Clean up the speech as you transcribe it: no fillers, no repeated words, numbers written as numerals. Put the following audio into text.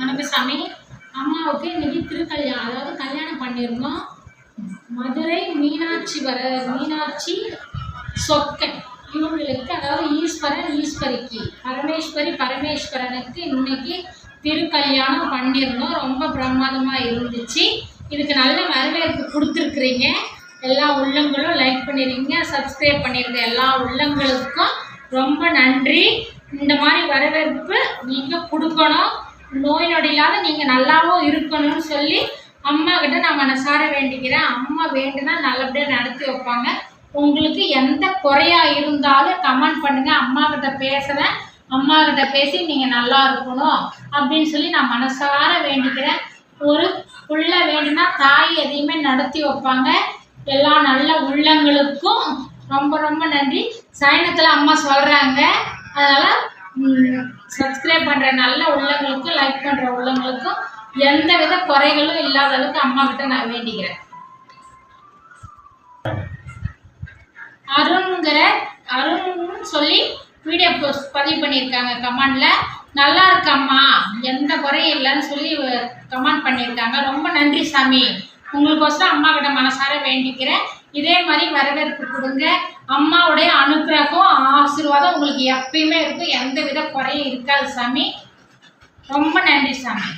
வணக்கம் சாமி. அம்மாவுக்கு இன்னைக்கு திருக்கல்யாணம், அதாவது கல்யாணம் பண்ணியிருந்தோம். மதுரை மீனாட்சி சொக்கன் இவங்களுக்கு, அதாவது ஈஸ்வரன் ஈஸ்வரிக்கு, பரமேஸ்வரனுக்கு இன்னைக்கு திருக்கல்யாணம் பண்ணியிருந்தோம். ரொம்ப பிரமாதமாக இருந்துச்சு. இதுக்கு நல்ல வரவேற்பு கொடுத்துருக்குறீங்க. எல்லா உள்ளங்களும் லைக் பண்ணிடுங்க, சப்ஸ்கிரைப் பண்ணிடுங்க. எல்லா உள்ளங்களுக்கும் ரொம்ப நன்றி. இந்த மாதிரி வரவேற்பு நீங்கள் கொடுக்கணும். நோய் நொடி இல்லாத நீங்கள் நல்லாவும் இருக்கணும்னு சொல்லி அம்மா கிட்ட நான் மனசார வேண்டிக்கிறேன். அம்மா வேண்டுனா நல்லபடியாக நடத்தி வைப்பாங்க. உங்களுக்கு எந்த குறையா இருந்தாலும் கமெண்ட் பண்ணுங்க. அம்மா கிட்ட பேசுகிறேன், அம்மா கிட்ட பேசி நீங்கள் நல்லா இருக்கணும் அப்படின்னு சொல்லி நான் மனசார வேண்டிக்கிறேன். ஒரு புள்ள வேண்டுனா தாய் எதையுமே நடத்தி வைப்பாங்க. எல்லா நல்ல உள்ளங்களுக்கும் ரொம்ப ரொம்ப நன்றி. சயனத்தில் அம்மா சொல்கிறாங்க, அதனால் சப்ஸ்கிரைப் பண்ணுற நல்ல உள்ளங்களுக்கும் லைக் பண்ணுற உள்ளங்களுக்கும் எந்த வித குறைகளும் இல்லாத அளவுக்கு அம்மா கிட்ட நான் வேண்டிக்கிறேன். அருண்னு சொல்லி வீடியோ போஸ்ட் பதிவு பண்ணியிருக்காங்க கமெண்ட்ல. நல்லா இருக்கம்மா, எந்த குறையும் இல்லைன்னு சொல்லி கமெண்ட் பண்ணியிருக்காங்க. ரொம்ப நன்றி சாமி. உங்களுக்கோசரம் அம்மா கிட்ட மனசார வேண்டிக்கிறேன். இதே மாதிரி வரவேற்பு கொடுங்க. அம்மாவுடைய அனுக்கிரகம் ஆசீர்வாதம் உங்களுக்கு எப்பயுமே இருக்கும். எந்த வித குறையும் இருக்காது சாமி. ரொம்ப நன்றி சாமி.